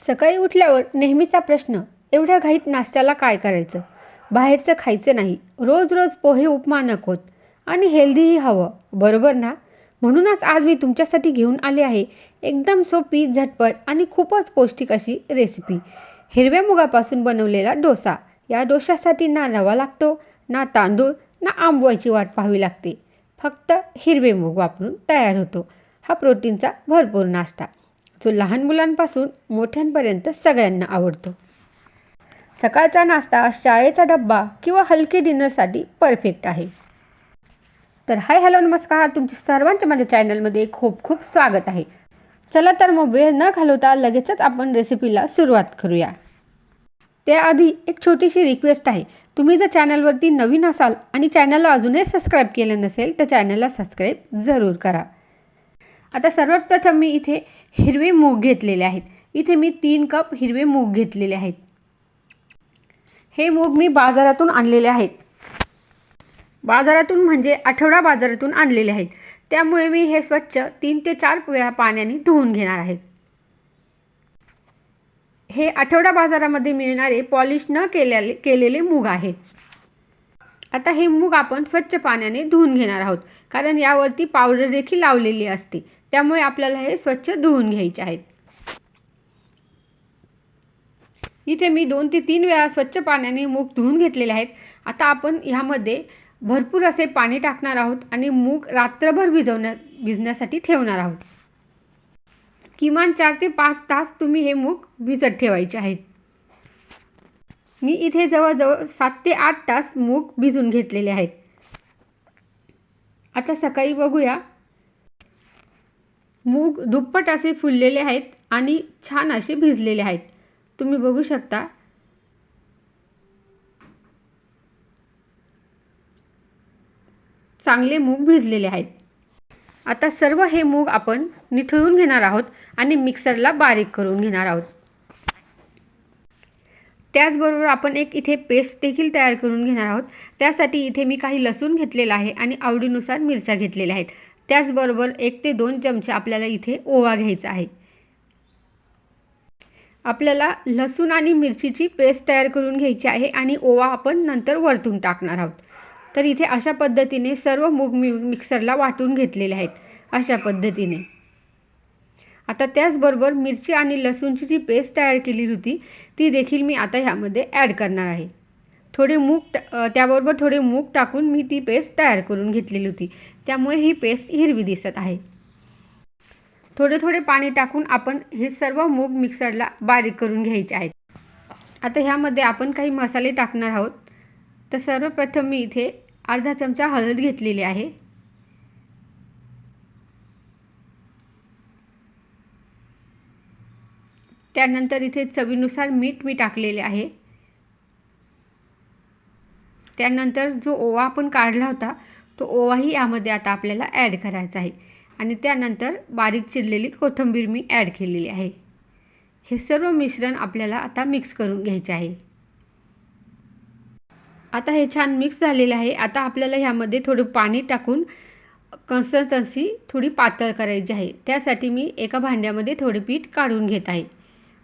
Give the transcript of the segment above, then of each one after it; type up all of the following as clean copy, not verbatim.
सकाळी उठल्यावर नेहमीचा प्रश्न, एवढ्या घाईत नाश्त्याला काय करायचं? बाहेरचं खायचं नाही. रोज रोज पोहे उपमा नकोत. आणि हेल्दीही हवं, बरोबर ना? म्हणूनच आज मी तुमच्यासाठी घेऊन आले आहे एकदम सोपी, झटपट आणि खूपच पौष्टिक अशी रेसिपी. हिरव्या मुगापासून बनवलेला डोसा. या डोशासाठी ना रवा लागतो, ना तांदूळ, ना आंबवायची वाट पाहावी लागते. फक्त हिरवे मूग वापरून तयार होतो हा प्रोटीनचा भरपूर नाश्ता, जो लहान मुलांपासून मोठ्यांपर्यंत सगळ्यांना आवडतो. सकाळचा नाश्ता, शाळेचा डब्बा किंवा हलके डिनरसाठी परफेक्ट आहे. तर हाय हॅलो नमस्कार, तुमचे सर्वांचे माझ्या चॅनलमध्ये खूप खूप स्वागत आहे. चला तर मग वेळ न घालवता लगेचच आपण रेसिपीला सुरुवात करूया. त्याआधी एक छोटीशी रिक्वेस्ट आहे. तुम्ही जर चॅनलवरती नवीन असाल आणि चॅनलला अजूनही सबस्क्राईब केलं नसेल तर चॅनलला सबस्क्राईब जरूर करा. आता सर्वात प्रथम मी इथे हिरवे मूग घेतलेले आहेत. इथे मी 3 कप हिरवे मूग घेतलेले आहेत. हे मूग मी बाजारातून आणलेले आहेत. बाजारातून म्हणजे आठवडा बाजारातून आणलेले आहेत. त्यामुळे मी हे स्वच्छ 3 ते 4 वेळा पाण्याने धुवून घेणार आहेत. हे आठवडा बाजारामध्ये मिळणारे पॉलिश न केलेले मूग आहेत. आता हे मूग आपण स्वच्छ पाण्याने धुवून घेणार आहोत, कारण यावरती पावडर देखील लावलेली असते. त्यामुळे आपल्याला हे स्वच्छ धुवून घ्यायचे आहेत. इथे मी 2 ते 3 वेळा स्वच्छ पाण्याने मूग धुवून घेतलेले आहेत. आता आपण ह्यामध्ये भरपूर असे पाणी टाकणार आहोत आणि मूग रात्रभर भिजण्यासाठी ठेवणार आहोत. किमान 4 ते 5 तास तुम्ही हे मूग भिजत ठेवायचे आहेत. मी इथे जवळजवळ 7 ते 8 तास मूग भिजून घेतलेले आहेत. आता सकाळी बघूया. मूग दुप्पट असे फुललेले आहेत आणि छान असे भिजलेले आहेत. तुम्ही बघू शकता. चांगले मूग भिजलेले आहेत. आता सर्व हे मूग आपण निथळून घेणार आहोत आणि मिक्सरला बारीक करून घेणार आहोत. त्याचबरोबर आपण एक इथे पेस्ट देखील तयार करून घेणार आहोत. त्यासाठी इथे मी काही लसूण घेतलेला आहे आणि आवडीनुसार मिरच्या घेतलेल्या आहेत. त्याचबरोबर 1 ते 2 चमचे आपल्याला इथे ओवा घ्यायचा आहे. आपल्याला लसूण आणि मिरचीची पेस्ट तयार करून घ्यायची आहे आणि ओवा आपण नंतर वरतून टाकणार आहोत. तर इथे अशा पद्धतीने सर्व मूग मिक्सरला वाटून घेतलेले आहेत. अशा पद्धतीने आता त्याचबरोबर मिरची आणि लसूणची जी पेस्ट तयार केली होती ती देखील मी आता ह्यामध्ये ॲड करणार आहे. त्याबरोबर थोडे मूग टाकून मी ती पेस्ट तयार करून घेतलेली होती. त्यामुळे ही पेस्ट हिरवी दिसत आहे. थोडे थोडे पाणी टाकून आपण हे सर्व मूग मिक्सरला बारीक करून घ्यायचे आहेत. आता ह्यामध्ये आपण काही मसाले टाकणार आहोत. तर सर्वप्रथम मी इथे अर्धा चमचा हळद घेतलेली आहे. त्यानंतर इथे चवीनुसार मीठ मी टाकलेले आहे. त्यानंतर जो ओवा आपण काढला होता तो ओवाही यामध्ये आता आपल्याला ॲड करायचा आहे. आणि त्यानंतर बारीक चिरलेली कोथिंबीर मी ॲड केलेली आहे. हे सर्व मिश्रण आपल्याला आता मिक्स करून घ्यायचे आहे. आता हे छान मिक्स झालेले आहे. आता आपल्याला ह्यामध्ये थोडं पाणी टाकून कन्सिस्टन्सी थोडी पातळ करायची आहे. त्यासाठी मी एका भांड्यामध्ये थोडे पीठ काढून घेत आहे.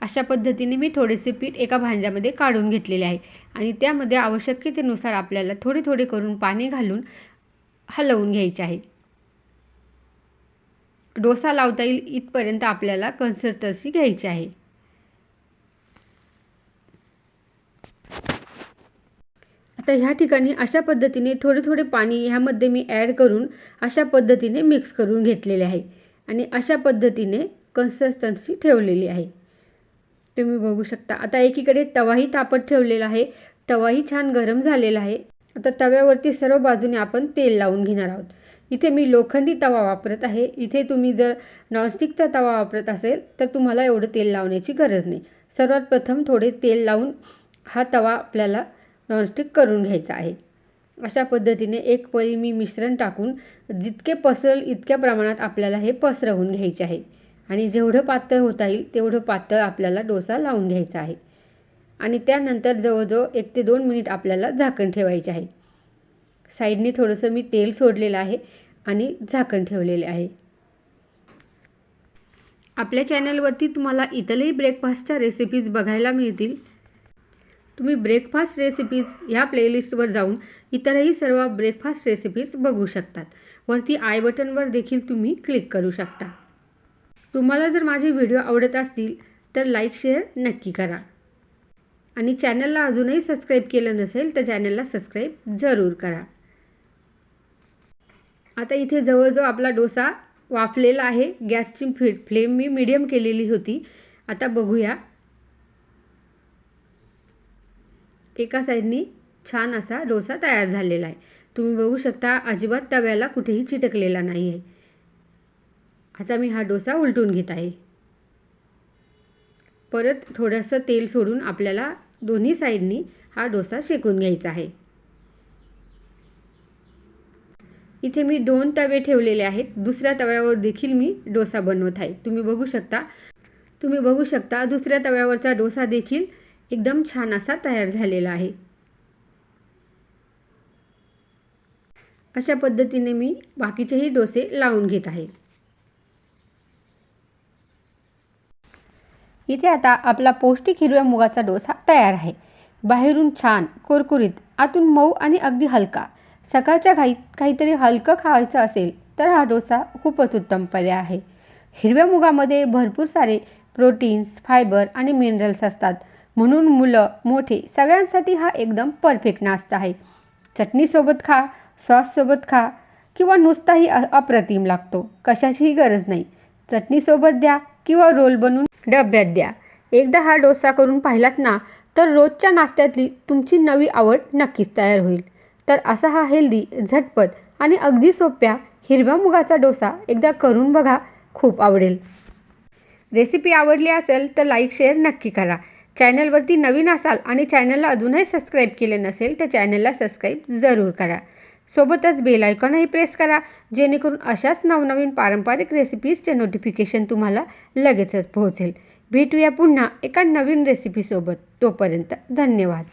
अशा पद्धतीने मी थोडेसे पीठ एका भांड्यामध्ये काढून घेतलेले आहे आणि त्यामध्ये आवश्यकतेनुसार आपल्याला थोडे थोडे करून पाणी घालून हलवून घ्यायचे आहे. डोसा लावता येईल इथपर्यंत आपल्याला कन्सिस्टन्सी घ्यायची आहे. आता ह्या ठिकाणी अशा पद्धतीने थोडे थोडे पाणी ह्यामध्ये मी ॲड करून अशा पद्धतीने मिक्स करून घेतलेले आहे आणि अशा पद्धतीने कन्सिस्टन्सी ठेवलेली आहे. तुम्ही बघू शकता. आता एकीकडे तवाही तापत ठेवलेला आहे. तवाही छान गरम झालेला आहे. आता तव्यावरती सर्व बाजूने आपण तेल लावून घेणार आहोत. इथे मी लोखंडी तवा वापरत आहे. इथे तुम्ही जर नॉनस्टिकचा तवा वापरत असेल तर तुम्हाला एवढं तेल लावण्याची गरज नाही. सर्वात प्रथम थोडे तेल लावून हा तवा आपल्याला नॉनस्टिक करून घ्यायचा आहे. अशा पद्धतीने एक पळी मी मिश्रण टाकून जितके पसरेल इतक्या प्रमाणात आपल्याला हे पसरवून घ्यायचे आहे आणि जेवढं पातळ होता येईल तेवढं पातळ आपल्याला डोसा लावून घ्यायचा आहे. आणि त्यानंतर जवळजवळ 1 ते 2 मिनिट आपल्याला झाकण ठेवायचे आहे. साईडने थोडंसं मी तेल सोडलेलं आहे आणि झाकण ठेवलेले आहे. आपल्या चॅनलवरती तुम्हाला इतरही ब्रेकफास्टच्या रेसिपीज बघायला मिळतील. तुम्ही ब्रेकफास्ट रेसिपीज ह्या प्लेलिस्टवर जाऊन इतरही सर्व ब्रेकफास्ट रेसिपीज बघू शकतात. वरती आय बटनवर देखील तुम्ही क्लिक करू शकता. तुम्हाला जर माझे व्हिडिओ आवडत असतील तर लाईक शेअर नक्की करा आणि चॅनलला अजूनही सबस्क्राईब केलं नसेल तर चॅनलला सबस्क्राईब जरूर करा. आता इथे जवळजवळ आपला डोसा वाफलेला आहे. गॅसची फ्लेम मी मीडियम केलेली होती. आता बघूया. एका साईडनी छान असा डोसा तयार झालेला आहे. तुम्ही बघू शकता अजिबात तव्याला कुठेही चिटकलेला नाही आहे. आता मी हा डोसा उलटून घेत आहे. परत थोडंसं तेल सोडून आपल्याला दोन्ही साईडनी हा डोसा शेकून घ्यायचा आहे. इथे मी 2 तवे ठेवलेले आहेत. दुसऱ्या तव्यावर देखील मी डोसा बनवत आहे. तुम्ही बघू शकता दुसऱ्या तव्यावरचा डोसा देखील एकदम छान असा तयार झालेला आहे. अशा पद्धतीने मी बाकीचेही डोसे लावून घेत आहे. इथे आता आपला पौष्टिक हिरव्या मुगाचा डोसा तयार आहे. बाहेरून छान कुरकुरीत, आतून मऊ आणि अगदी हलका. सकाळच्या घाईत काहीतरी हलकं खायचं असेल तर हा डोसा खूपच उत्तम पर्याय आहे. हिरव्या मुगामध्ये भरपूर सारे प्रोटीन्स, फायबर आणि मिनरल्स असतात. म्हणून मुलं, मोठे सगळ्यांसाठी हा एकदम परफेक्ट नाश्ता आहे. चटणीसोबत खा, सॉससोबत खा किंवा नुसताही अप्रतिम लागतो. कशाचीही गरज नाही. चटणीसोबत द्या किंवा रोल बनवून डब्यात द्या. एकदा हा डोसा करून पाहिलात ना तर रोजच्या नाश्त्यातली तुमची नवी आवड नक्कीच तयार होईल. तर असा हा हेल्दी, झटपट आणि अगदी सोप्या हिरव्या मुगाचा डोसा एकदा करून बघा. खूप आवडेल. रेसिपी आवडली असेल तर लाईक शेअर नक्की करा. चॅनलवरती नवीन असाल आणि चॅनलला अजूनही सबस्क्राईब केले नसेल तर चॅनलला सबस्क्राईब जरूर करा. सोबतच बेल आयकॉनही प्रेस करा जेणेकरून अशाच नवनवीन पारंपरिक रेसिपीजचे नोटिफिकेशन तुम्हाला लगेचच पोहोचेल. भेटूया पुन्हा एका नवीन रेसिपीसोबत. तोपर्यंत धन्यवाद.